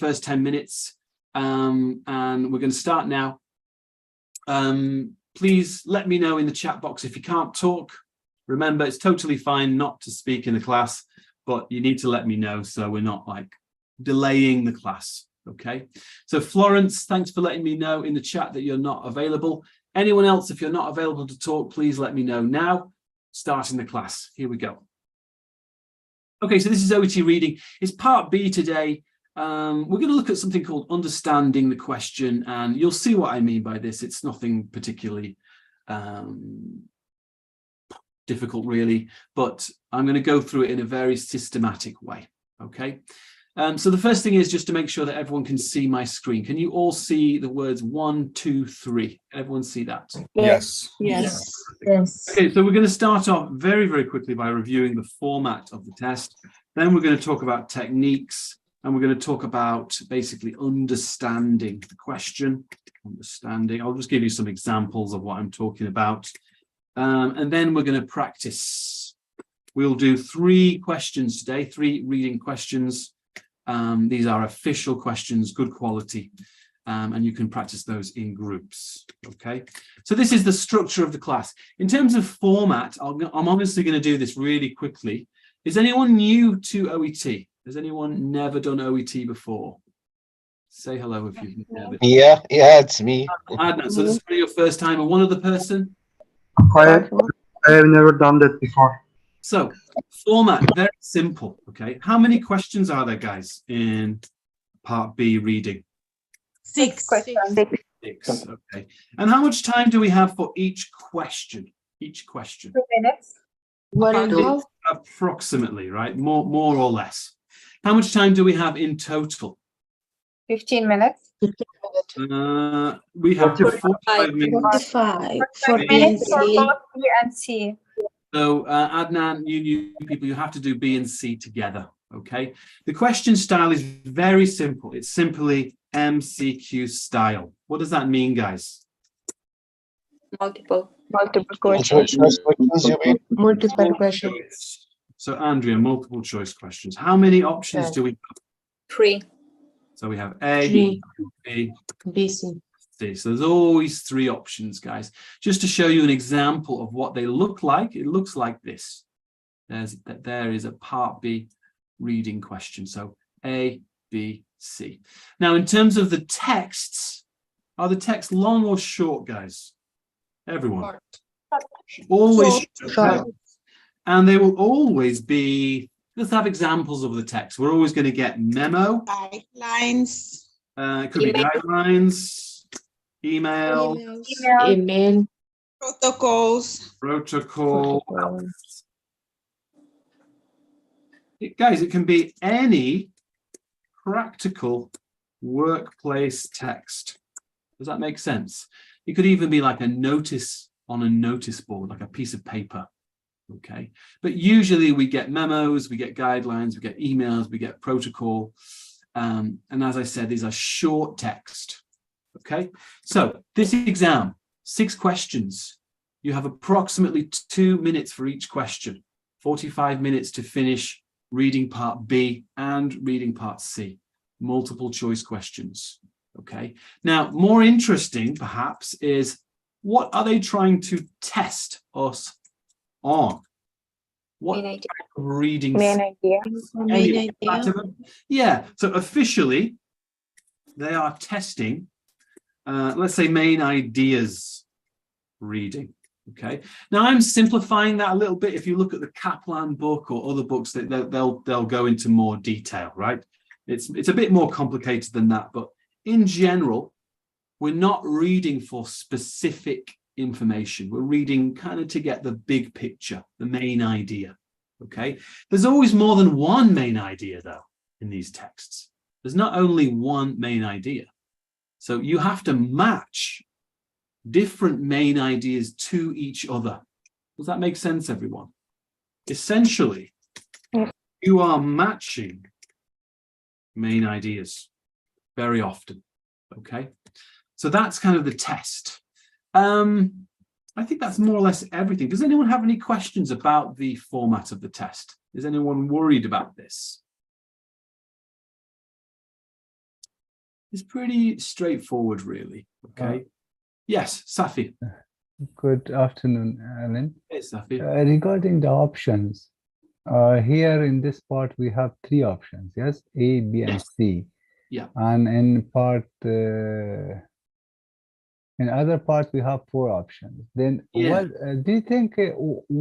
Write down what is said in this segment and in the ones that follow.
first 10 minutes, and we're going to start now. Please let me know in the chat box if you can't talk. Remember, it's totally fine not to speak in the class, but you need to let me know so we're not like delaying the class. Okay, so Florence, thanks for letting me know in the chat that you're not available. Anyone else, if you're not available to talk, please let me know now. Starting the class. Here we go. Okay, so this is OET Reading. It's part B today. We're going to look at something called understanding the question, and you'll see what I mean by this. It's nothing particularly difficult, really, but I'm going to go through it in a very systematic way. Okay. So the first thing is just to make sure that everyone can see my screen. Can you all see the words 1, 2, 3? Everyone see that? Yes. Yes. Yes. Okay, so we're going to start off very, very quickly by reviewing the format of the test. Then we're going to talk about techniques, and we're going to talk about basically understanding the question. Understanding. I'll just give you some examples of what I'm talking about. And then we're going to practice. We'll do 3 questions today, 3 reading questions. These are official questions, good quality, and you can practice those in groups. Okay, so this is the structure of the class. In terms of format, I'm obviously going to do this really quickly. Is anyone new to OET? Has anyone never done OET before? Say hello if you've never. Yeah, it's me. Adnan, so this is your first time, and one other person? I have never done that before. So, format, very simple, okay? How many questions are there, guys, in part B reading? 6 questions. 6, okay. And how much time do we have for each question? 2 minutes. 1.5. Approximately, right? More or less. How much time do we have in total? 15 minutes. We have 45 minutes. 45. 45 minutes for both B and C. So, Adnan, you people, you have to do B and C together, okay? The question style is very simple. It's simply MCQ style. What does that mean, guys? Multiple Choice questions, you mean? Multiple questions. So, Andrea, multiple choice questions. How many options do we have? 3. So we have A, 3. B, B, C. C. So there's always 3 options, guys. Just to show you an example of what they look like, it looks like this. There is a part B reading question. So A, B, C. Now, in terms of the texts, are the texts long or short, guys? Everyone. Always short. And they will always be, let's have examples of the text. We're always going to get memo. Guidelines. It could be guidelines. Email, Protocols. protocol. Guys, it can be any practical workplace text. Does that make sense? It could even be like a notice on a notice board, like a piece of paper. Okay, but usually we get memos, we get guidelines, we get emails, we get protocol. And as I said, these are short text. Okay, so this exam, 6 questions. You have approximately 2 minutes for each question, 45 minutes to finish reading part B and reading part C, multiple choice questions. Okay, now more interesting perhaps is what are they trying to test us on? What type of reading? Main idea. Yeah, so officially they are testing let's say main ideas reading. Okay, now I'm simplifying that a little bit. If you look at the Kaplan book or other books, they'll go into more detail, right? It's a bit more complicated than that, but in general, we're not reading for specific information. We're reading kind of to get the big picture, the main idea. Okay, there's always more than one main idea though in these texts. There's not only one main idea. So you have to match different main ideas to each other. Does that make sense, everyone? Essentially, you are matching main ideas very often. Okay, so that's kind of the test. I think that's more or less everything. Does anyone have any questions about the format of the test? Is anyone worried about this? is pretty straightforward, really. Okay. Yes, Safi. Good afternoon, Alan. Hey, Safi. Regarding the options, here in this part we have three options, yes? A, B, and Yes. C. Yeah. And in other part we have four options. Then Yeah. what do you think,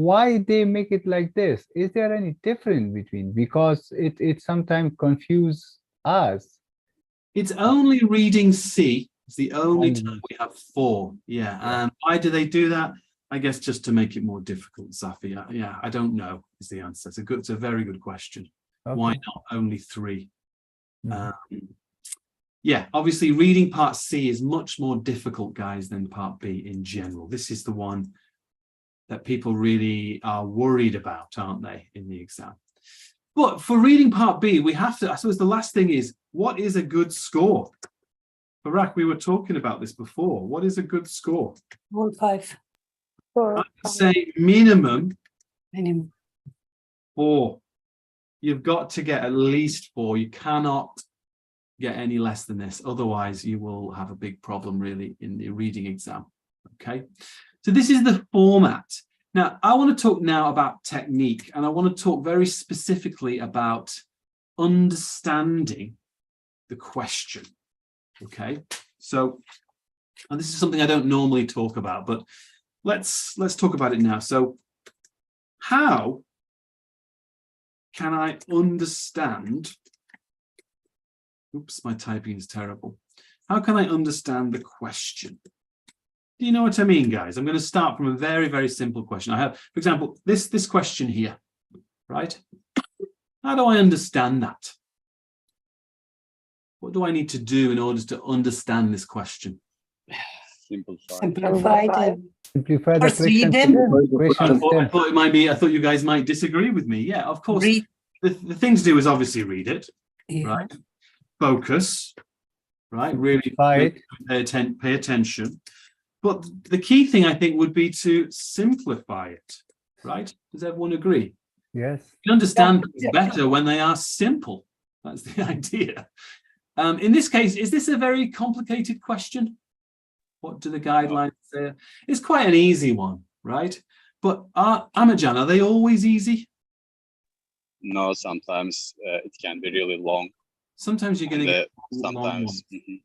why they make it like this? Is there any difference between? Because it sometimes confuse us. It's only reading C. It's the only And- time we have four. Yeah. And why do they do that? I guess just to make it more difficult, Safi. Yeah, I don't know is the answer. It's a very good question. Why Okay. not only three? Mhm. Yeah, obviously reading part C is much more difficult, guys, than part B in general. This is the one that people really are worried about, aren't they, in the exam? But for reading part B, we have to, I suppose the last thing is, what is a good score? Barak, we were talking about this before. What is a good score? 1.5 4, I'd say minimum minimum. 4. You've got to get at least 4. You cannot get any less than this. Otherwise, you will have a big problem, really, in the reading exam. Okay. So this is the format. Now, I want to talk now about technique, and I want to talk very specifically about understanding the question. Okay. So, and this is something I don't normally talk about, but let's talk about it now. So, how can I understand? Oops, my typing is terrible. How can I understand the question? Do you know what I mean, guys? I'm going to start from a very, very simple question. I have, for example, this question here, right? How do I understand that? What do I need to do in order to understand this question? Simplify it. Simplify the First question. read them. I thought it might be. I thought you guys might disagree with me. Yeah, of course. Read. The thing to do is obviously read it, Yeah. right? Focus, right? Really Right. pay attention. But the key thing, I think, would be to simplify it, right? Does everyone agree? Yes. You understand things better when they are simple. That's the idea. In this case, is this a very complicated question? What do the guidelines say? It's quite an easy one, right? But Amajan, are they always easy? No, sometimes it can be really long. Sometimes you're going to get long sometimes ones.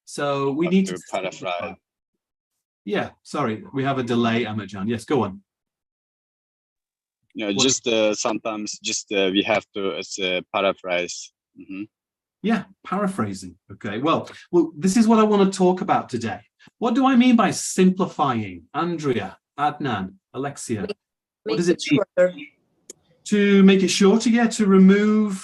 So we need to paraphrase. Yeah, sorry, we have a delay, Amajan. Yes, go on. You know, just sometimes we have to paraphrase. Yeah, paraphrasing. Okay, well, this is what I want to talk about today. What do I mean by simplifying? Andrea, Adnan, Alexia. What does it mean? shorter. To make it shorter, yeah, to remove...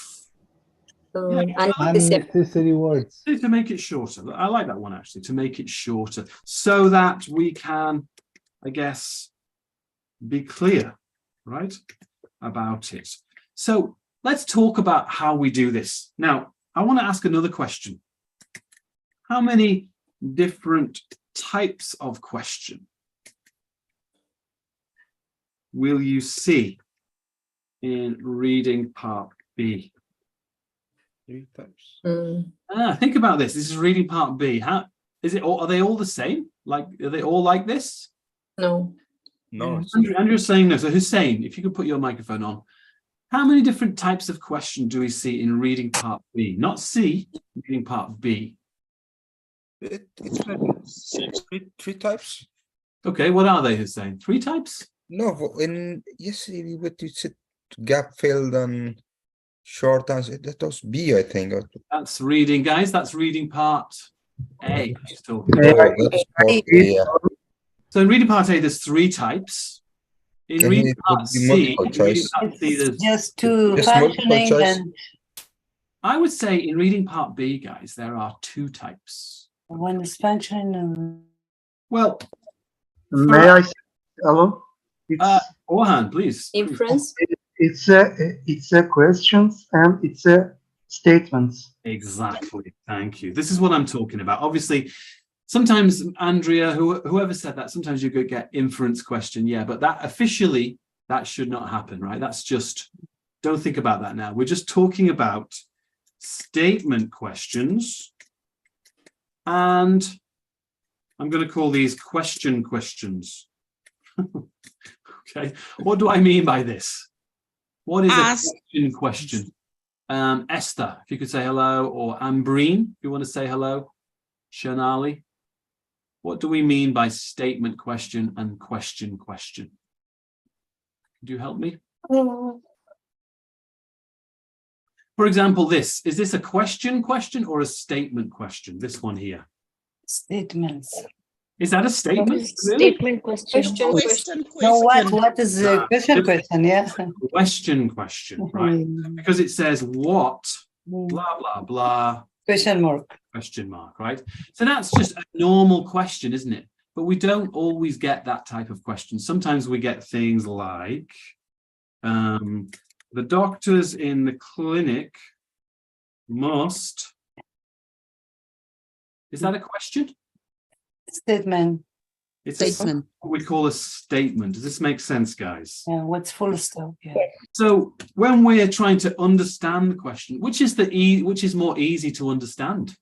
Unnecessary words. To make it shorter. I like that one, actually, to make it shorter, so that we can, I guess, be clear, right, about it. So let's talk about how we do this. Now, I want to ask another question. How many different types of question will you see in reading part B? 3 types. Think about this. This is reading part B. How is it? Are they all the same? Like, are they all like this? No. No. Andrew's saying no. So Hussein, if you could put your microphone on. How many different types of question do we see in reading part B? Not C, reading part B. It's like three types. Okay, what are they, Hussein? 3 types? No, in yesterday what you said, gap filled and short answer. That was B, I think. That's reading, guys. That's reading part A. Oh, that's part A, yeah. So in reading part A, there's 3 types. In And reading it would part be C, multiple in reading choice. part C, there's, Just two Just multiple functioning choice. and I would say in reading part B, guys, there are 2 types. one is functioning and Well, May I say hello? It's, Orhan, please. Inference. it's a questions and it's a statements. Exactly. Thank you. This is what I'm talking about. Obviously, sometimes, Andrea, whoever said that, sometimes you could get inference question. Yeah, but that officially, that should not happen, right? That's just, don't think about that now. We're just talking about statement questions And I'm going to call these questions. Okay, what do I mean by this? What is Ask. a question? Esther, if you could say hello, or Ambreen, if you want to say hello. Shanali, what do we mean by statement question and question? Could you help me? For example, is this a question or a statement question? This one here. Statements. Is that a statement? Really? Statement question. Question. No, what is the Ah, question? Yeah. Question, right? Because it says what, blah, blah, blah, Question mark. question mark, right? So that's just a normal question, isn't it? But we don't always get that type of question. Sometimes we get things like, the doctors in the clinic must. Is that a question? Statement. It's Statement. what we call a statement. Does this make sense, guys? Yeah, what's full stop? Yeah. So when we're trying to understand the question, which is more easy to understand?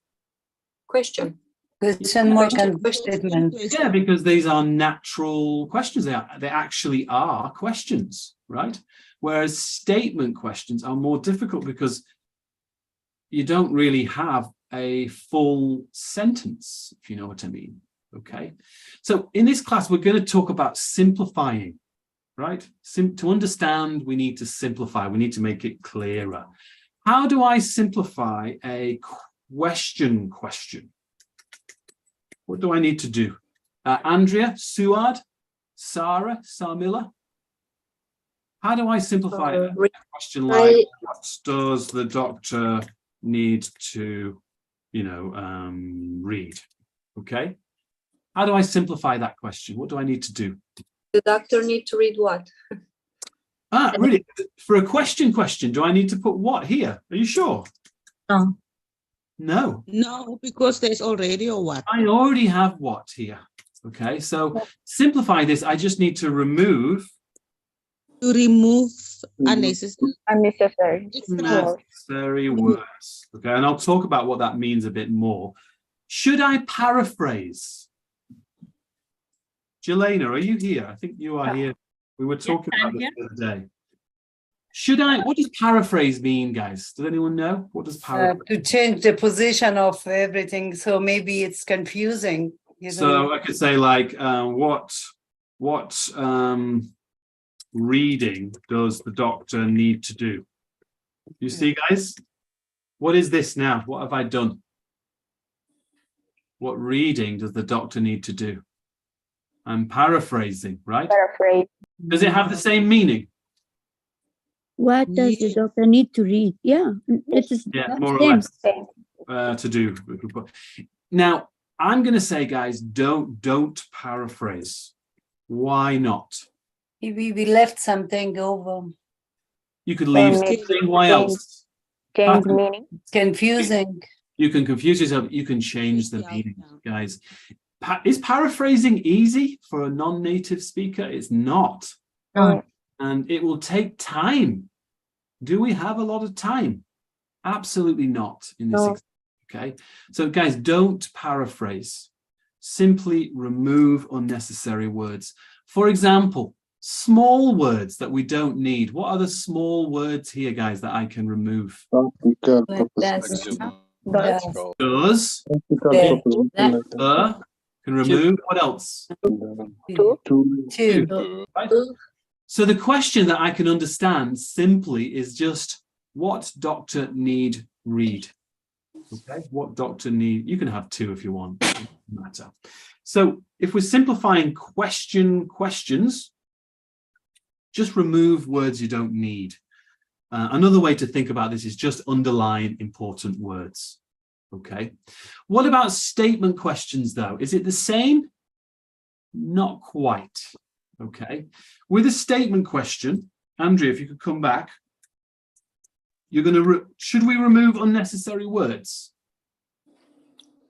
Question. Question mark and statement. Yeah, because these are natural questions. They actually are questions, right? Whereas statement questions are more difficult because you don't really have a full sentence, if you know what I mean. Okay, so in this class, we're going to talk about simplifying, right? To understand, we need to simplify. We need to make it clearer. How do I simplify a question? What do I need to do? Andrea, Suad, Sarah, Sarmila? How do I simplify a question like, what does the doctor need to, read? Okay. How do I simplify that question? What do I need to do? The doctor need to read what? Really? For a question, do I need to put what here? Are you sure? No. No. No, because there's already a what. I already have what here. Okay, so simplify this. I just need to remove. To remove unnecessary. Unnecessary words. Okay, and I'll talk about what that means a bit more. Should I paraphrase? Jelena, are you here? I think you are here. We were talking about this the other day. What does paraphrase mean, guys? Does anyone know? What does paraphrase? To change the position of everything, so maybe it's confusing. So I could say like, what reading does the doctor need to do? You see, guys? What is this now? What have I done? What reading does the doctor need to do? I'm paraphrasing, right? Paraphrase. Does it have the same meaning? What does the doctor need to read? Yeah, it is. Yeah, more or less to do. Now, I'm going to say, guys, don't paraphrase. Why not? Maybe we left something over. You could leave something. Why else? Change meaning. It's confusing. You can confuse yourself. You can change the meaning, guys. Is paraphrasing easy for a non-native speaker? It's not. And it will take time. Do we have a lot of time? Absolutely not in this example. Okay. So guys, don't paraphrase. Simply remove unnecessary words. For example, small words that we don't need. What are the small words here, guys, that I can remove? Does. Can remove. What else? Two. Right? So the question that I can understand simply is just, what doctor need read? Okay, what doctor need? You can have two if you want. It doesn't matter. So if we're simplifying questions, just remove words you don't need. Another way to think about this is just underline important words. Okay. What about statement questions, though? Is it the same? Not quite. Okay. With a statement question, Andrea, if you could come back, you're going to, should we remove unnecessary words?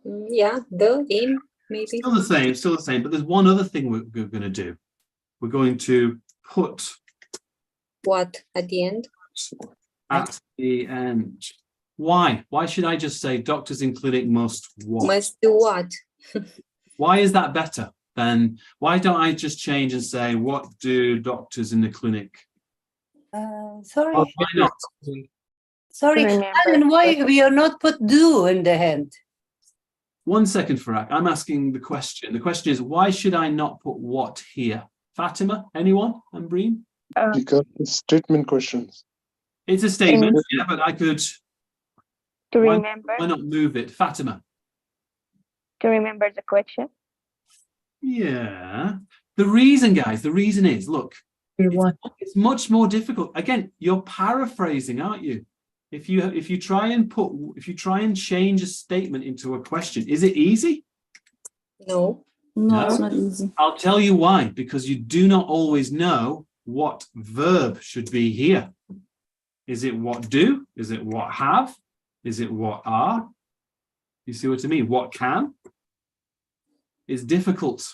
Yeah, in, maybe. Still the same, but there's one other thing we're going to do. We're going to put what at the end? At the end. Why? Why should I just say doctors in clinic must what? Must do what? Why is that better than, why don't I just change and say, what do doctors in the clinic? Sorry, Oh, why not? sorry. Remember. Alan, why we are not put do in the hand? 1 second, Farak. I'm asking the question. The question is, why should I not put what here? Fatima, anyone? Ambreen? Because it's statement questions. It's a statement, yeah, but I could, To why remember, not move it? Fatima? to remember the question. Yeah. The reason, guys, the reason is, look, it's much more difficult. Again, you're paraphrasing, aren't you? If you try and change a statement into a question, is it easy? No. No, it's not easy. I'll tell you why, because you do not always know what verb should be here. Is it what do? Is it what have? Is it what are? You see what I mean? What can? Is difficult.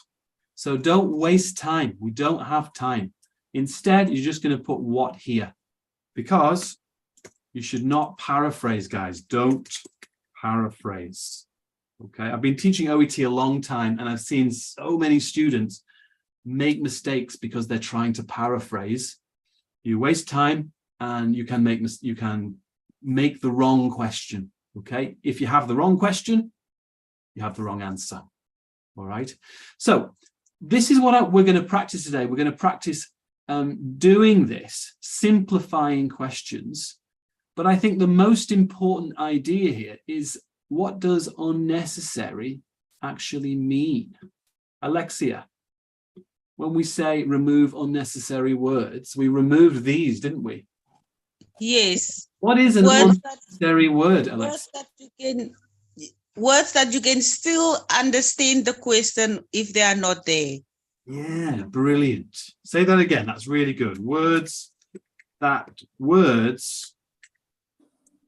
So don't waste time. We don't have time. Instead, you're just going to put what here, because you should not paraphrase, guys. Don't paraphrase. Okay, I've been teaching OET a long time, and I've seen so many students make mistakes because they're trying to paraphrase. You waste time, and you can make the wrong question. Okay, if you have the wrong question, you have the wrong answer. All right. So this is what we're going to practice today. We're going to practice doing this, simplifying questions. But I think the most important idea here is, what does unnecessary actually mean? Alexia, when we say remove unnecessary words, we removed these, didn't we? Yes. What is an unnecessary word, Alexia? Words that you can still understand the question if they are not there. Yeah, brilliant. Say that again. That's really good. Words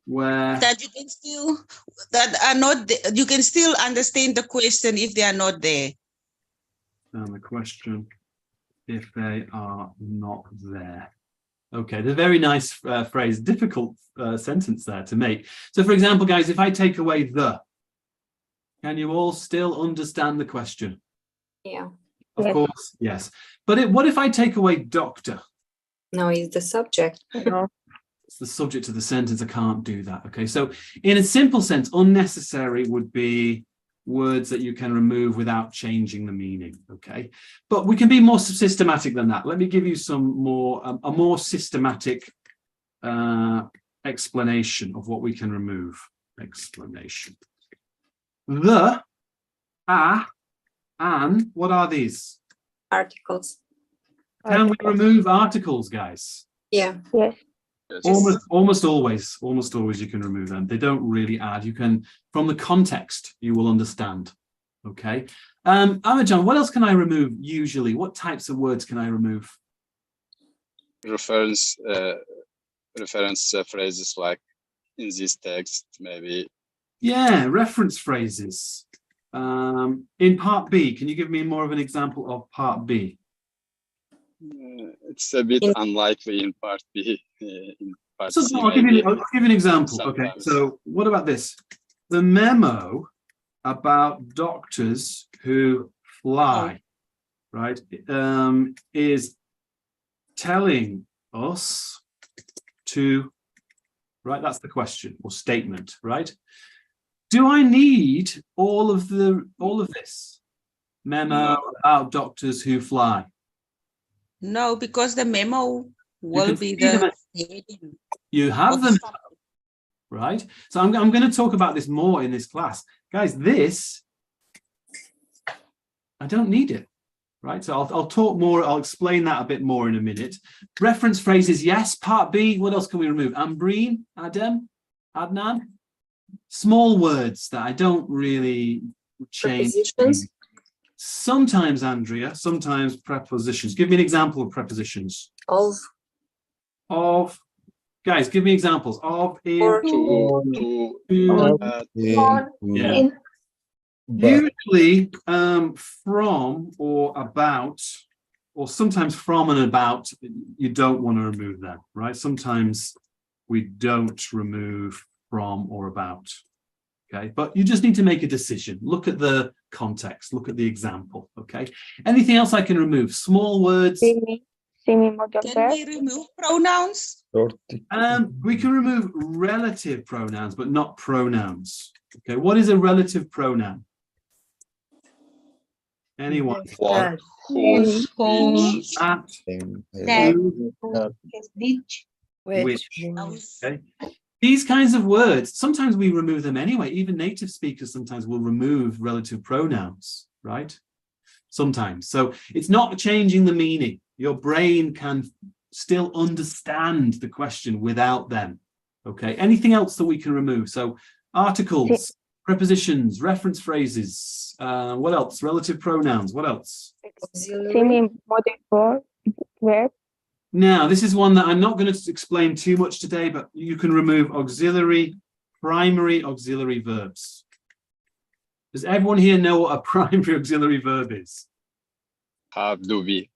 where that you can still, that are not there, you can still understand the question if they are not there. And the question, if they are not there. Okay, the very nice phrase, difficult sentence there to make. So for example, guys, if I take away the, can you all still understand the question? Yeah. Of course, yes. But what if I take away doctor? No, it's the subject. No. It's the subject of the sentence. I can't do that. Okay, so in a simple sense, unnecessary would be words that you can remove without changing the meaning. Okay, but we can be more systematic than that. Let me give you some more a more systematic explanation of what we can remove. Explanation. The, and, what are these? Articles. Can we remove articles, guys? Yeah. Yes. Almost always you can remove them. They don't really add. You can, from the context, you will understand. Okay. Amajan, what else can I remove usually? What types of words can I remove? Reference phrases like in this text, maybe. Yeah, reference phrases. In part B, can you give me more of an example of part B? It's a bit unlikely in part B. In part So C, I'll give you an example. Sometimes. Okay, so what about this? The memo about doctors who fly, right, is telling us to, right, that's the question or statement, right? Do I need all of this memo about doctors who fly? No, because the memo will be the heading. You have them, right? So I'm going to talk about this more in this class. Guys, this, I don't need it, right? So I'll talk more, I'll explain that a bit more in a minute. Reference phrases, yes. Part B, what else can we remove? Ambreen, Adam, Adnan? Small words that I don't really change. Prepositions. Sometimes, Andrea, sometimes prepositions. Give me an example of prepositions. Of. Guys, give me examples of, in, Or to, yeah. Usually from or about, or sometimes from and about, you don't want to remove them, right? Sometimes we don't remove from, or about. Okay, but you just need to make a decision. Look at the context, look at the example. Okay, anything else I can remove? Small words. Semi-modal Can verb. we remove pronouns? We can remove relative pronouns, but not pronouns. Okay, what is a relative pronoun? Anyone? That. Whose, Whose, At, That. who, Which. okay. These kinds of words, sometimes we remove them anyway. Even native speakers sometimes will remove relative pronouns, right? Sometimes. So it's not changing the meaning. Your brain can still understand the question without them. Okay. Anything else that we can remove? So articles, prepositions, reference phrases. What else? Relative pronouns. What else? semi-modal verb. Now, this is one that I'm not going to explain too much today, but you can remove primary auxiliary verbs. Does everyone here know what a primary auxiliary verb is? have, do, be.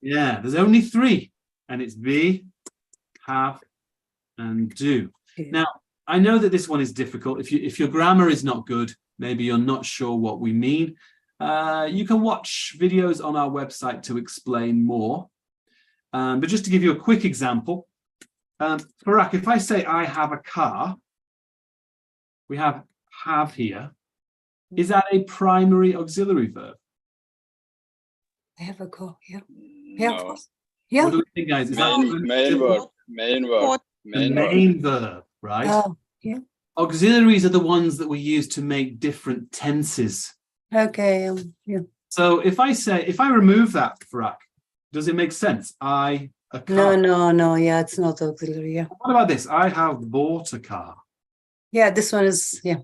Yeah, there's only 3, and it's be, have, and do. Now, I know that this one is difficult. If your grammar is not good, maybe you're not sure what we mean. You can watch videos on our website to explain more. But just to give you a quick example, Farak, if I say I have a car, we have here. Is that a primary auxiliary verb? I have a car. Yeah. No. Yeah. What do we think, guys? Is that Main verb. Main verb. the Main verb. main verb, right? Oh, yeah. Auxiliaries are the ones that we use to make different tenses. Okay. Yeah. So if I remove that, Farak, does it make sense? A car. No. Yeah, it's not auxiliary. Yeah. What about this? I have bought a car. Yeah, this one is, yeah.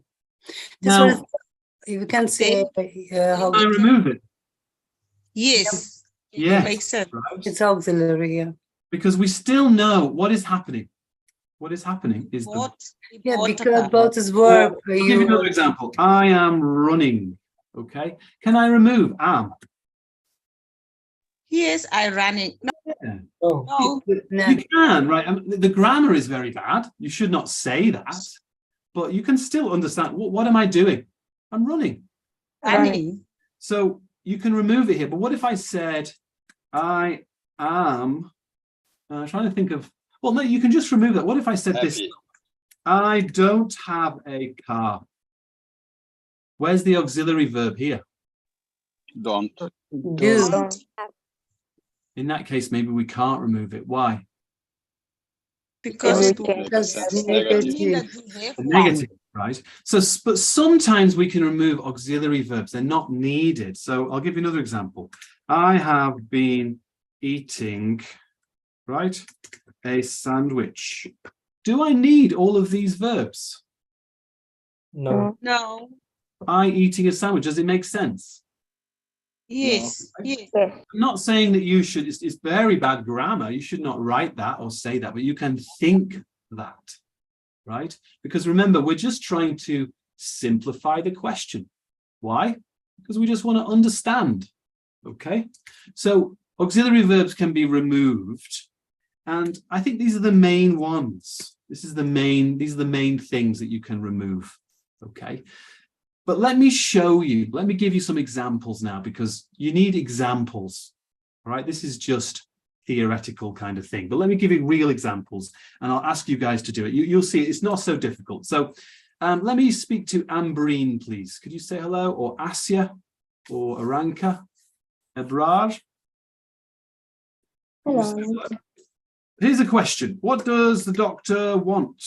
This Now, one is, you can say how I remove it. Yes. Yes. Makes sense. Right? it's auxiliary. Yeah. Because we still know what is happening. What is happening is Bought, Yeah, bought a because car. both is verb. I'll give you another example. I am running. Okay. Can I remove am? Yes, I ran it. No, Yeah. Oh, no. no. You can, right? I mean, the grammar is very bad. You should not say that, but you can still understand. What am I doing? I'm running. Running. So you can remove it here. But what if I said, I am? I'm trying to think of. Well, no, you can just remove that. What if I said this? Happy. I don't have a car. Where's the auxiliary verb here? Don't. Do. In that case, maybe we can't remove it. Why? Because it Okay. Because That's negative. mean that you have one. Negative, right? So, but sometimes we can remove auxiliary verbs. They're not needed. So I'll give you another example. I have been eating, right, a sandwich. Do I need all of these verbs? No. No. I eating a sandwich, does it make sense? Yes. Yes. Yes. I'm not saying that you should, it's very bad grammar. You should not write that or say that, but you can think that, right? Because remember, we're just trying to simplify the question. Why? Because we just want to understand, okay? So auxiliary verbs can be removed. And I think these are the main ones. These are the main things that you can remove, okay? But let me show you, let me give you some examples now, because you need examples, all right? This is just theoretical kind of thing, but let me give you real examples and I'll ask you guys to do it. You'll see it's not so difficult. So let me speak to Ambreen, please. Could you say hello? Or Asya or Aranka? Ebrar? Hello. Here's a question. What does the doctor want?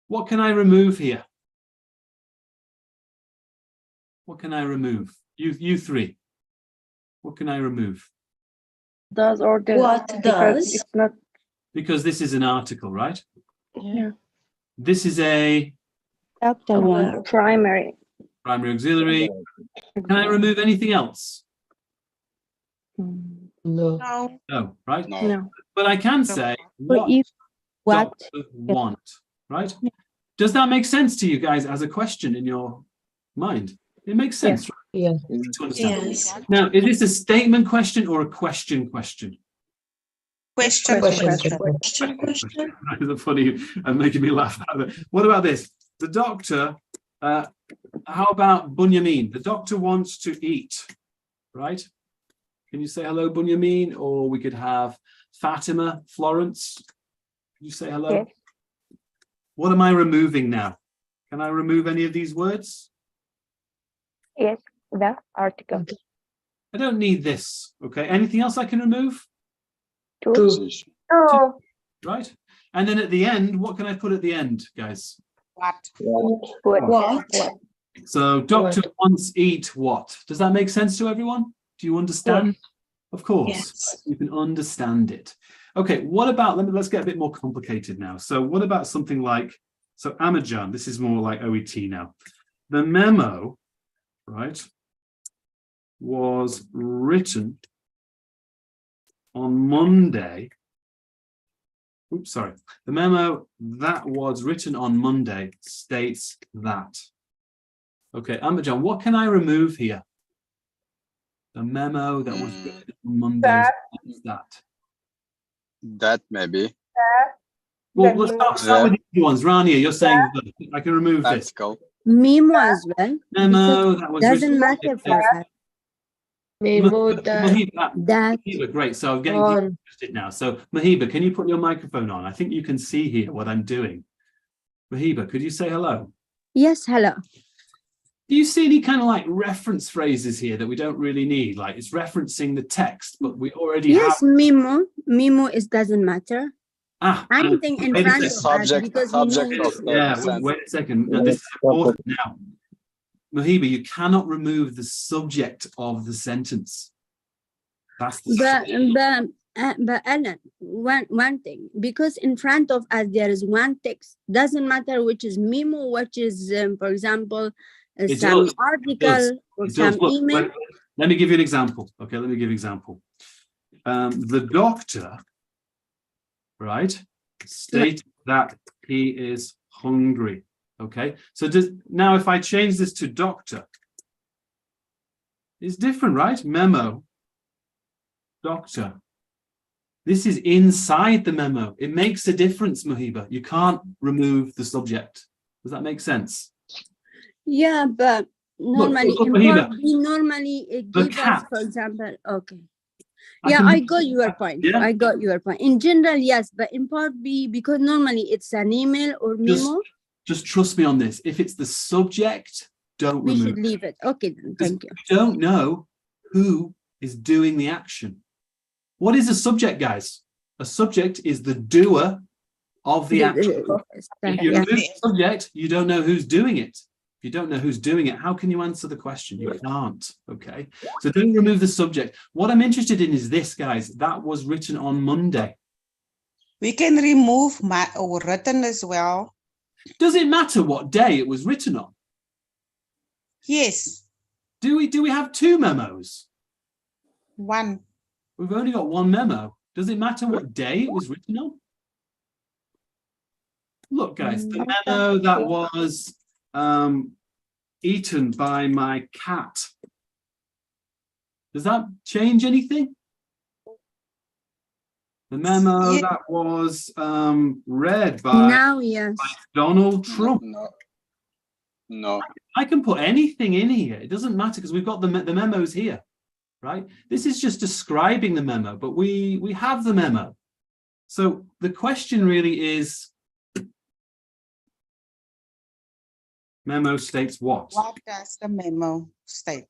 What can I remove here? What can I remove? You three. What can I remove? Does or does. What Because does? it's not. Because this is an article, right? Yeah. This is a Capital one. Primary. primary auxiliary. Can I remove anything else? Mm. No. No. No, right? No. No. But I can say But what if what doctor want, right? Does that make sense to you guys as a question in your mind? It makes sense, right? Yeah. To understand. yes. Now, is this a statement question or a question question? Question. Question. That's funny and making me laugh. What about this? The doctor, how about Bunyamin? The doctor wants to eat, right? Can you say hello, Bunyamin? Or we could have Fatima, Florence. Can you say hello? Yes. What am I removing now? Can I remove any of these words? Yes, the article. I don't need this. Okay. Anything else I can remove? To. Right. And then at the end, what can I put at the end, guys? What? What? So doctor wants eat what? Does that make sense to everyone? Do you understand? Of course. Yes. You can understand it. Okay, what about, let's get a bit more complicated now. So what about something like, so Amajan, this is more like OET now. The memo, right, was written on Monday. Oops, sorry. The memo that was written on Monday states that. Okay, Amajan, what can I remove here? The memo that was written on Monday states that. That maybe. Well, let's start with the easy ones. Rania, you're saying that. I can remove this. Article. Memo as well. Memo because that was doesn't written. matter for us. That Mahiba, great. So I'm getting interested now. So Mahiba, can you put your microphone on? I think you can see here what I'm doing. Mahiba, could you say hello? yes, hello. Do you see any kind of like reference phrases here that we don't really need? Like it's referencing the text, but we already Yes, have. memo is doesn't matter. Anything in wait a front of second. us because we know Subject it's of the Yeah, sentence. wait a second. No, this is important now. Mahiba, you cannot remove the subject of the sentence. That's the but Alan, one thing, because in front of us there is one text, doesn't matter which is memo, which is for example It some does. article or It does. some Look, email. let me give you an example. Okay, let me give you an example. The doctor, right, stated that he is hungry. Okay, so now if I change this to doctor, it's different, right? Memo, doctor. This is inside the memo. It makes a difference, Mahiba. You can't remove the subject. Does that make sense? Yeah, but normally look, in Mahiba, part B, normally it the gives us, cat. for example, okay. I Yeah, can- I got your point. Yeah. I got your point. In general, yes, but in part B, because normally it's an email or memo, Just trust me on this. If it's the subject, don't we remove should it. leave it. Okay, then, thank you. You don't know who is doing the action. What is a subject, guys? A subject is the doer of the action. If you remove the subject, you don't know who's doing it. If you don't know who's doing it, how can you answer the question? You can't. Okay. So don't remove the subject. What I'm interested in is this, guys. That was written on Monday. We can remove my or written as well. Does it matter what day it was written on? Yes, Do we have two memos? one. We've only got one memo. Does it matter what day it was written on? Look, guys, the memo that was eaten by my cat. Does that change anything? The memo Yeah. that was read by Now, yes. Donald Trump. No. I can put anything in here. It doesn't matter because we've got the memos here, right? This is just describing the memo, but we have the memo. So the question really is, memo states what? What does the memo state?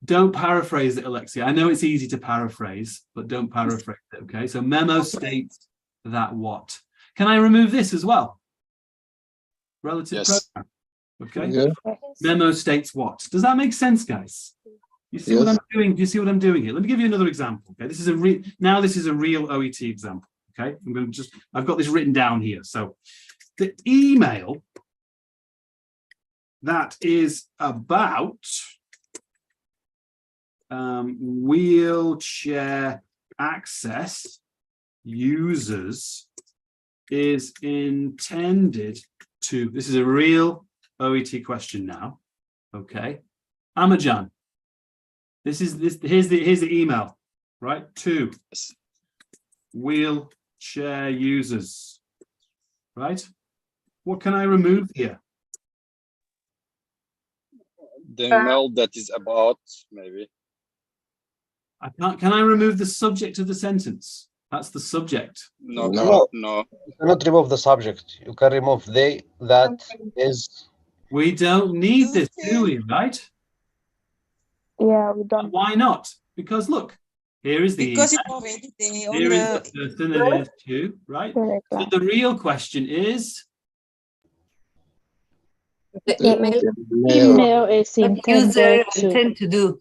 Don't paraphrase it, Alexia. I know it's easy to paraphrase, but don't paraphrase it, okay? So memo states that what? Can I remove this as well? Relative Yes. program. Okay. Yeah. Memo states what? Does that make sense, guys? You see what Yes. I'm doing? Do you see what I'm doing here? Let me give you another example. Okay, this is a real OET example. Okay, I've got this written down here. So the email that is about wheelchair access users is intended to, this is a real OET question now. Okay. Amajan, here's the email, right? To wheelchair users, right? What can I remove here? The email that is about, maybe. I can't. Can I remove the subject of the sentence? That's the subject. No, No. no. You cannot remove the subject. You can remove they, that, is. We don't need this, do we? Right? Yeah, we don't. Why not? Because look, here is the Because email. it's already there on Here is the the person and it is to, right? Correct. So the real question is, The The email is What user intended to. intend to do?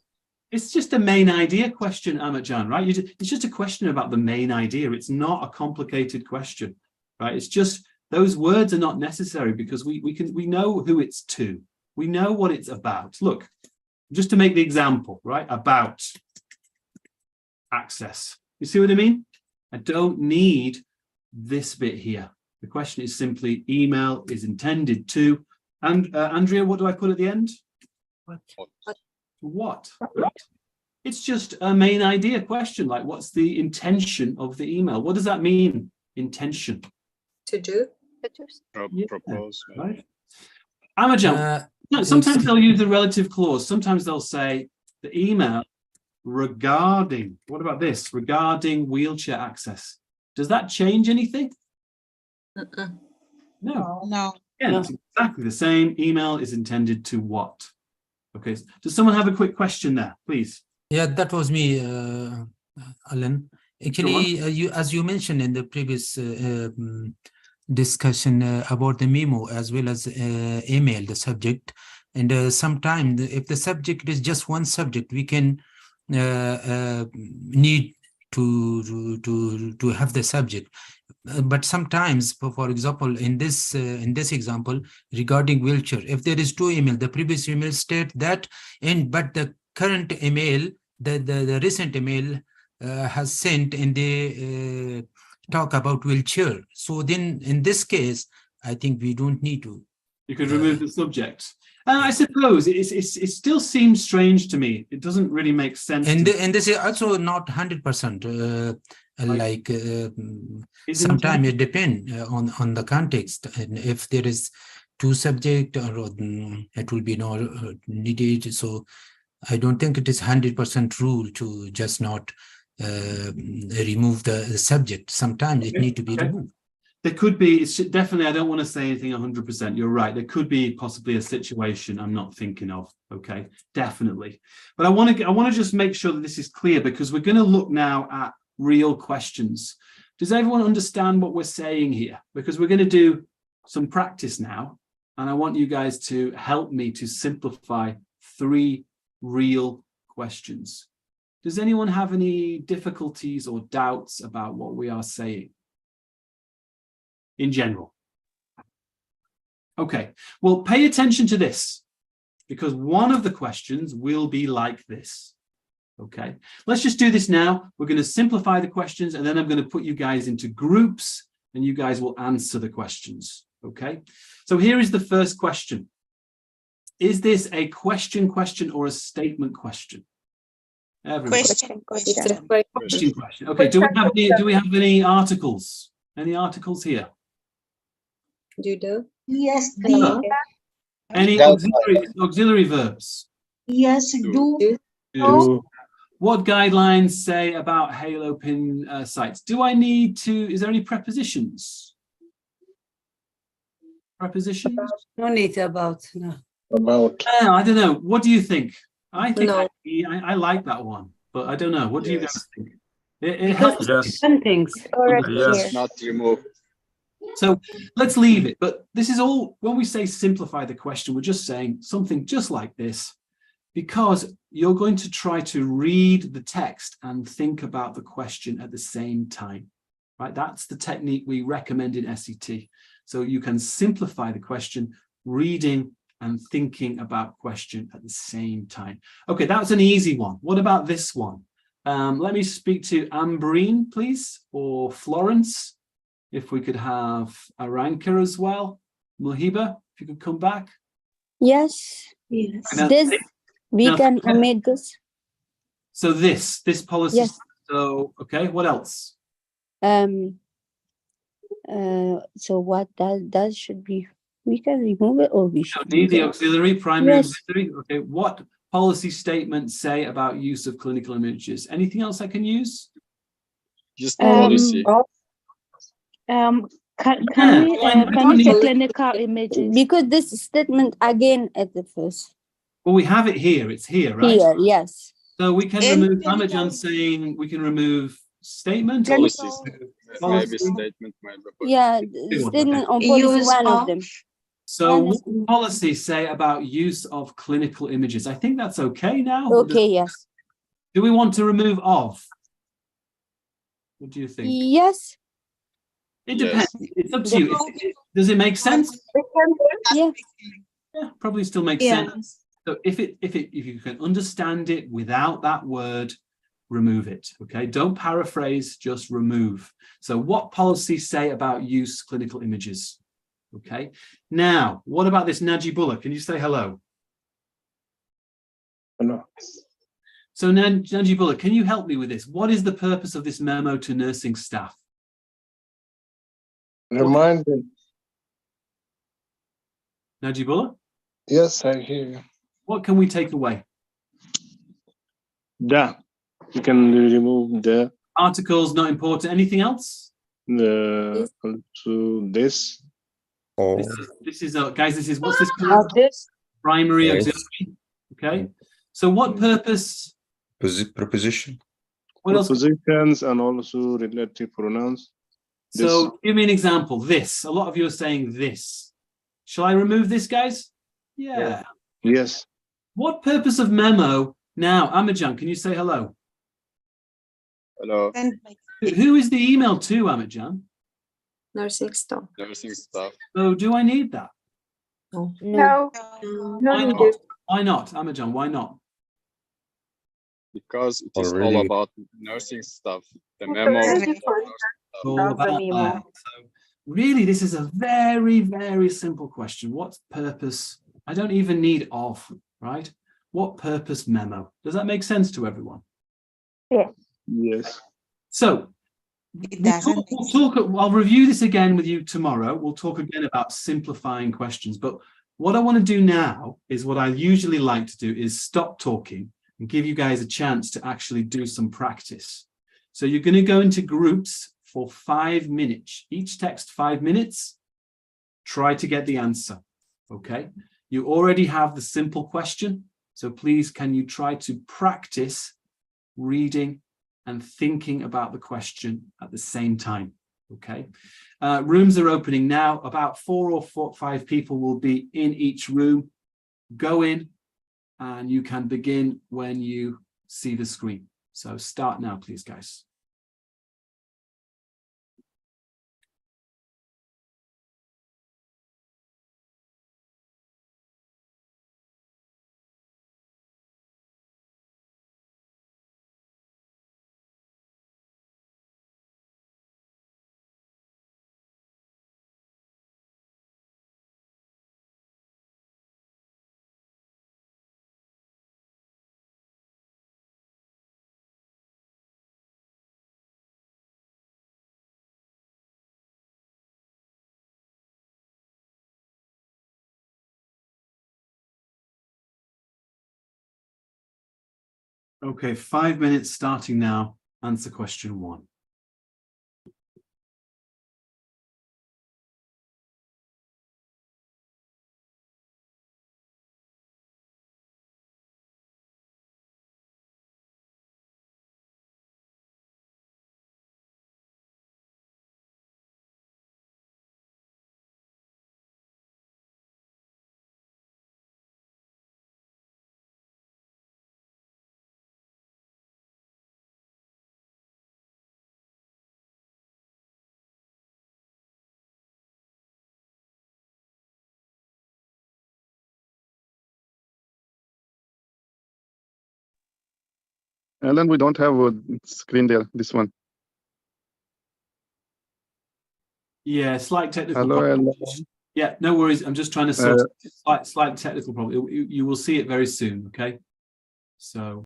it's just a main idea question, Amatjan, right? It's just a question about the main idea. It's not a complicated question, right? It's just those words are not necessary because we know who it's to. We know what it's about. Look, just to make the example, right? About access. You see what I mean? I don't need this bit here. The question is simply email is intended to. And Andrea, what do I put at the end? What? Right? It's just a main idea question, like what's the intention of the email? What does that mean? Intention. To do. Propose. Maybe. Right? Amajan, sometimes they'll use the relative clause. Sometimes they'll say the email regarding, what about this? Regarding wheelchair access. Does that change anything? No. no. Again, it's exactly the same. Email is intended to what? Okay. Does someone have a quick question there, please? Yeah, that was me, Alan. Actually, as you mentioned in the previous discussion about the memo as well as email, the subject, and sometimes if the subject is just one subject, we can need to have the subject. But sometimes, for example, in this example regarding wheelchair, if there is two email, the previous email state that, but the current email, the recent email has sent and they talk about wheelchair. So then in this case, I think we don't need to. You could remove the subject. I suppose it still seems strange to me. It doesn't really make sense. And this is also not 100%. Sometimes it depends on the context, and if there is two subject, or it will be not needed. So I don't think it is 100% rule to just not remove the subject. Sometimes it need to be removed. There could be, it's definitely, I don't want to say anything 100%. You're right. There could be possibly a situation I'm not thinking of. Okay, definitely. But I want to just make sure that this is clear, because we're going to look now at real questions. Does everyone understand what we're saying here? Because we're going to do some practice now, and I want you guys to help me to simplify 3 real questions. Does anyone have any difficulties or doubts about what we are saying in general? Okay, well, pay attention to this, because one of the questions will be like this. Okay, let's just do this now. We're going to simplify the questions, and then I'm going to put you guys into groups, and you guys will answer the questions. Okay, so here is the first question. Is this a question or a statement question? Everybody. Question. Okay, do we have any articles? Any articles here? Do? Yes, No. Any auxiliary verbs? Yes, do. What guidelines say about Halo pin sites? Do I need to, is there any prepositions? Prepositions? No need about, no. About. I don't know. What do you think? I think No. I like that one, but I don't know. What do you guys think? It Because helps. some things. Yes, not remove. So let's leave it. But this is all, when we say simplify the question, we're just saying something just like this, because you're going to try to read the text and think about the question at the same time, right? That's the technique we recommend in SET. So you can simplify the question, reading and thinking about question at the same time. Okay, that's an easy one. What about this one? Let me speak to Ambreen, please, or Florence. If we could have Aranka as well. Muhiba, if you could come back. Yes. This, we now, can omit this. So this policy. Yes. So, okay, what else? So what that should be, we can remove it or we should Need the leave it? auxiliary, primary Yes. auxiliary. Okay, what policy statements say about use of clinical images? Anything else I can use? Just policy. Can we say clinical images? Because this statement again at the first. Well, we have it here. It's here, right? Here, yes. So we can And remove clinical- Amajan saying we can remove statement. or- Policies. Policy. Maybe statement, maybe. Yeah, Good one, statement okay. on policy, Use one of of- them. So what policies say about use of clinical images? I think that's okay now. Okay, yes. Do we want to remove of? What do you think? Yes. It Yes. depends. It's up to you. Does it make sense? Yeah. Yeah, probably still makes sense. So if you can understand it without that word, remove it. Okay, don't paraphrase, just remove. So what policies say about use clinical images? Okay, now what about this Najibullah? Can you say hello? Hello. So Najibullah, can you help me with this? What is the purpose of this memo to nursing staff? Remind them. Najibullah, Yes, I hear you. what can we take away? Da. You can remove the Articles not important. Anything else? also this. Oh, This is guys. This is what's this called? Primary Yes. auxiliary. Okay. So what purpose? preposition. What else? Prepositions and also relative pronouns. So give me an example. This. A lot of you are saying this. Shall I remove this, guys? Yeah. Yes. What purpose of memo? Now, Amajan, can you say hello? Hello. And Who is the email to, Amajan? Nursing staff. Nursing staff. So do I need that? No. No. Why not? Why not, Amajan? Why not? Because it is all Already. about nursing staff. The memo is about nursing staff. All about that. So really, this is a very, very simple question. What purpose? I don't even need of, right? What purpose memo? Does that make sense to everyone? Yes. So it doesn't. we'll talk. I'll review this again with you tomorrow. We'll talk again about simplifying questions. But what I want to do now is what I usually like to do is stop talking and give you guys a chance to actually do some practice. So you're going to go into groups for 5 minutes. Each text 5 minutes. Try to get the answer. Okay. You already have the simple question. So please, can you try to practice reading and thinking about the question at the same time? Okay. Rooms are opening now. About 4 or 5 people will be in each room. Go in and you can begin when you see the screen. So start now, please, guys. Okay, 5 minutes starting now. Answer question 1. Alan, we don't have a screen there, this one. Yeah, slight technical Hello, problem. Alan. Yeah, no worries. I'm just trying to sort slight technical problem. You will see it very soon. Okay. So